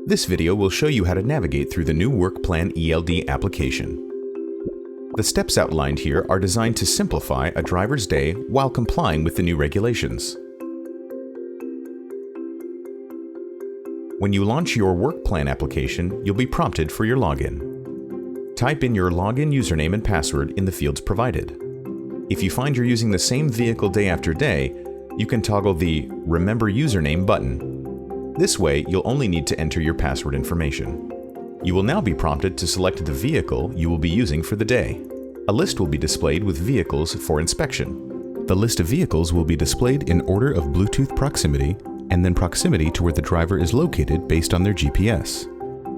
This video will show you how to navigate through the new WorkPlan ELD application. The steps outlined here are designed to simplify a driver's day while complying with the new regulations. When you launch your WorkPlan application, you'll be prompted for your login. Type in your login username and password in the fields provided. If you find you're using the same vehicle day after day, you can toggle the Remember Username button. This way, you'll only need to enter your password information. You will now be prompted to select the vehicle you will be using for the day. A list will be displayed with vehicles for inspection. The list of vehicles will be displayed in order of Bluetooth proximity and then proximity to where the driver is located based on their GPS.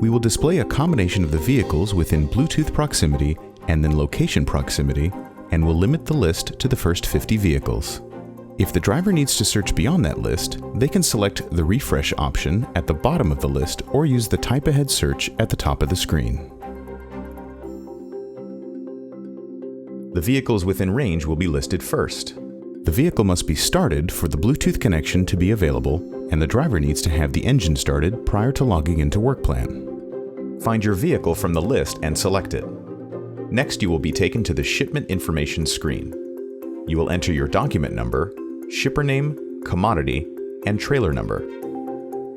We will display a combination of the vehicles within Bluetooth proximity and then location proximity, and will limit the list to the first 50 vehicles. If the driver needs to search beyond that list, they can select the refresh option at the bottom of the list or use the type ahead search at the top of the screen. The vehicles within range will be listed first. The vehicle must be started for the Bluetooth connection to be available, and the driver needs to have the engine started prior to logging into WorkPlan. Find your vehicle from the list and select it. Next, you will be taken to the shipment information screen. You will enter your document number, shipper name, commodity, and trailer number.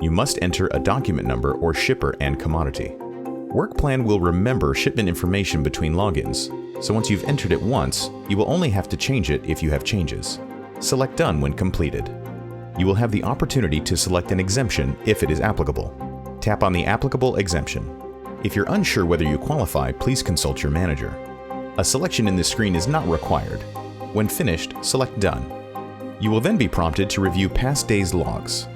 You must enter a document number or shipper and commodity. WorkPlan will remember shipment information between logins, so once you've entered it once, you will only have to change it if you have changes. Select Done when completed. You will have the opportunity to select an exemption if it is applicable. Tap on the applicable exemption. If you're unsure whether you qualify, please consult your manager. A selection in this screen is not required. When finished, select Done. You will then be prompted to review past days' logs.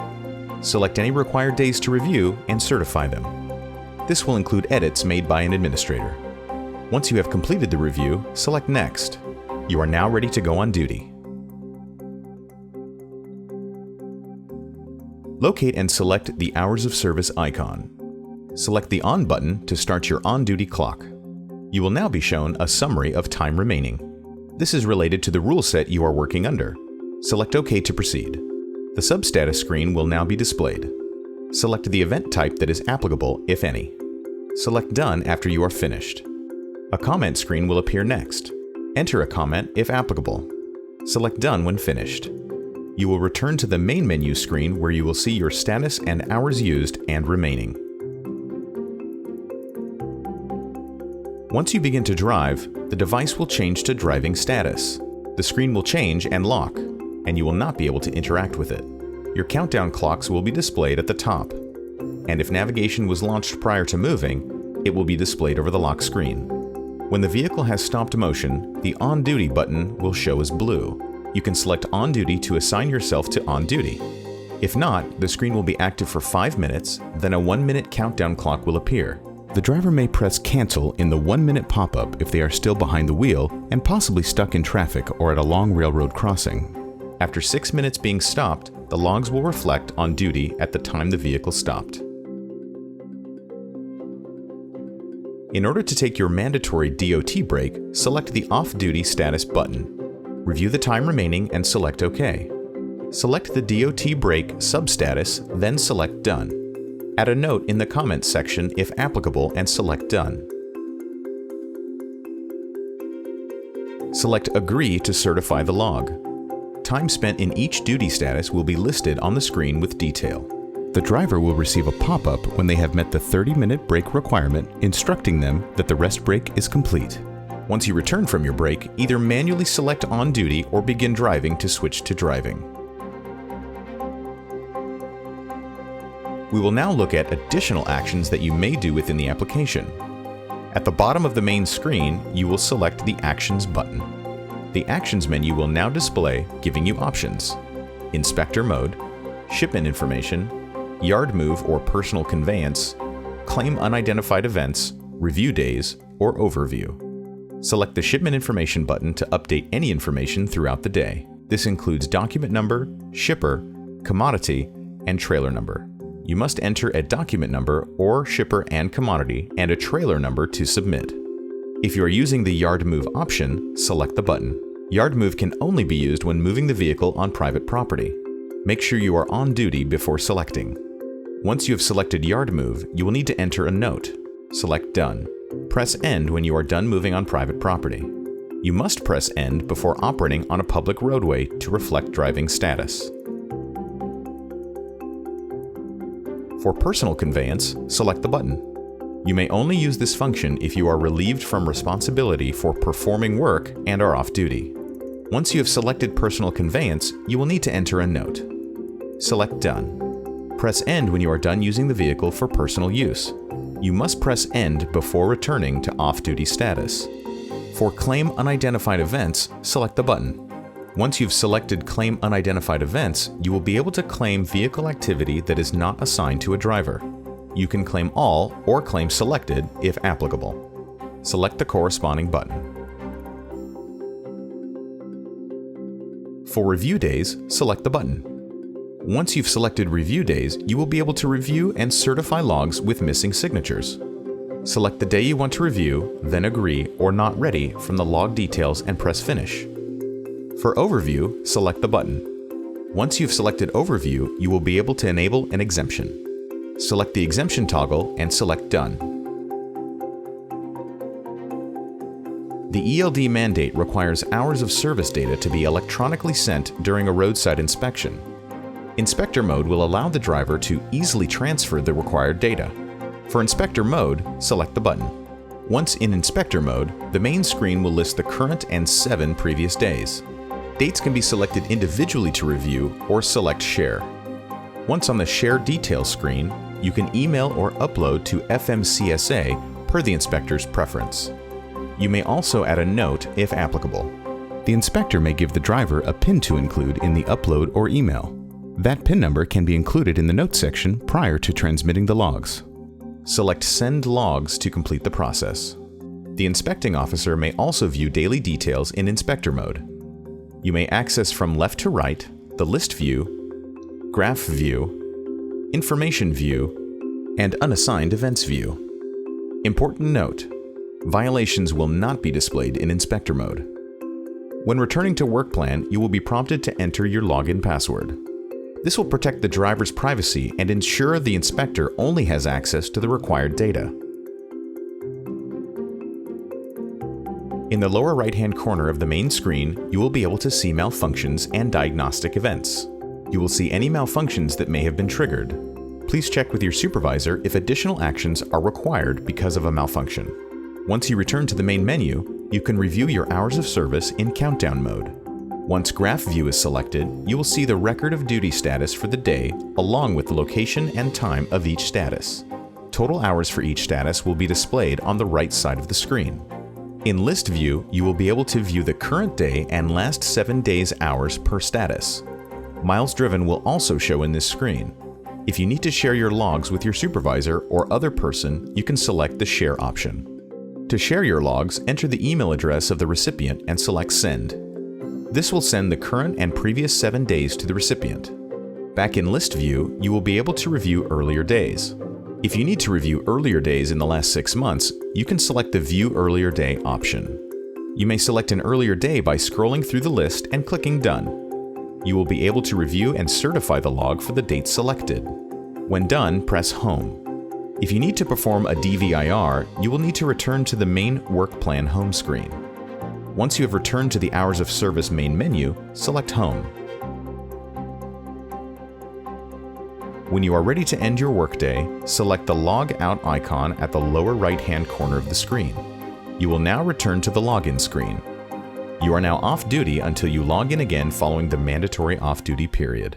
Select any required days to review and certify them. This will include edits made by an administrator. Once you have completed the review, select Next. You are now ready to go on duty. Locate and select the Hours of Service icon. Select the On button to start your on-duty clock. You will now be shown a summary of time remaining. This is related to the rule set you are working under. Select OK to proceed. The substatus screen will now be displayed. Select the event type that is applicable, if any. Select Done after you are finished. A comment screen will appear next. Enter a comment if applicable. Select Done when finished. You will return to the main menu screen where you will see your status and hours used and remaining. Once you begin to drive, the device will change to driving status. The screen will change and lock, and you will not be able to interact with it. Your countdown clocks will be displayed at the top, and if navigation was launched prior to moving, it will be displayed over the lock screen. When the vehicle has stopped motion, the On Duty button will show as blue. You can select On Duty to assign yourself to On Duty. If not, the screen will be active for 5 minutes, then a 1-minute countdown clock will appear. The driver may press Cancel in the 1-minute pop-up if they are still behind the wheel and possibly stuck in traffic or at a long railroad crossing. After 6 minutes being stopped, the logs will reflect on duty at the time the vehicle stopped. In order to take your mandatory DOT break, select the Off-Duty Status button. Review the time remaining and select OK. Select the DOT break substatus, then select Done. Add a note in the comments section if applicable and select Done. Select Agree to certify the log. Time spent in each duty status will be listed on the screen with detail. The driver will receive a pop-up when they have met the 30-minute break requirement, instructing them that the rest break is complete. Once you return from your break, either manually select On Duty or begin driving to switch to driving. We will now look at additional actions that you may do within the application. At the bottom of the main screen, you will select the Actions button. The Actions menu will now display, giving you options: Inspector Mode, Shipment Information, Yard Move or Personal Conveyance, Claim Unidentified Events, Review Days, or Overview. Select the Shipment Information button to update any information throughout the day. This includes document number, shipper, commodity, and trailer number. You must enter a document number or shipper and commodity and a trailer number to submit. If you are using the Yard Move option, select the button. Yard Move can only be used when moving the vehicle on private property. Make sure you are on duty before selecting. Once you have selected Yard Move, you will need to enter a note. Select Done. Press End when you are done moving on private property. You must press End before operating on a public roadway to reflect driving status. For personal conveyance, select the button. You may only use this function if you are relieved from responsibility for performing work and are off duty. Once you have selected personal conveyance, you will need to enter a note. Select Done. Press End when you are done using the vehicle for personal use. You must press End before returning to off-duty status. For Claim Unidentified Events, select the button. Once you've selected Claim Unidentified Events, you will be able to claim vehicle activity that is not assigned to a driver. You can claim all or claim selected if applicable. Select the corresponding button. For review days, select the button. Once you've selected review days, you will be able to review and certify logs with missing signatures. Select the day you want to review, then Agree or Not Ready from the log details and press Finish. For Overview, select the button. Once you've selected Overview, you will be able to enable an exemption. Select the exemption toggle and select Done. The ELD mandate requires hours of service data to be electronically sent during a roadside inspection. Inspector mode will allow the driver to easily transfer the required data. For Inspector mode, select the button. Once in Inspector mode, the main screen will list the current and 7 previous days. Dates can be selected individually to review or select Share. Once on the Share Details screen, you can email or upload to FMCSA per the inspector's preference. You may also add a note if applicable. The inspector may give the driver a PIN to include in the upload or email. That PIN number can be included in the notes section prior to transmitting the logs. Select Send Logs to complete the process. The inspecting officer may also view daily details in Inspector mode. You may access from left to right the List View, Graph View, Information View, and Unassigned Events View. Important note: violations will not be displayed in Inspector mode. When returning to WorkPlan, you will be prompted to enter your login password. This will protect the driver's privacy and ensure the inspector only has access to the required data. In the lower right-hand corner of the main screen, you will be able to see malfunctions and diagnostic events. You will see any malfunctions that may have been triggered. Please check with your supervisor if additional actions are required because of a malfunction. Once you return to the main menu, you can review your hours of service in countdown mode. Once Graph View is selected, you will see the record of duty status for the day along with the location and time of each status. Total hours for each status will be displayed on the right side of the screen. In List View, you will be able to view the current day and last 7 days' hours per status. Miles driven will also show in this screen. If you need to share your logs with your supervisor or other person, you can select the Share option. To share your logs, enter the email address of the recipient and select Send. This will send the current and previous 7 days to the recipient. Back in List View, you will be able to review earlier days. If you need to review earlier days in the last 6 months, you can select the View Earlier Day option. You may select an earlier day by scrolling through the list and clicking Done. You will be able to review and certify the log for the date selected. When done, press Home. If you need to perform a DVIR, you will need to return to the main WorkPlan home screen. Once you have returned to the Hours of Service main menu, select Home. When you are ready to end your workday, select the Log Out icon at the lower right-hand corner of the screen. You will now return to the login screen. You are now off duty until you log in again following the mandatory off-duty period.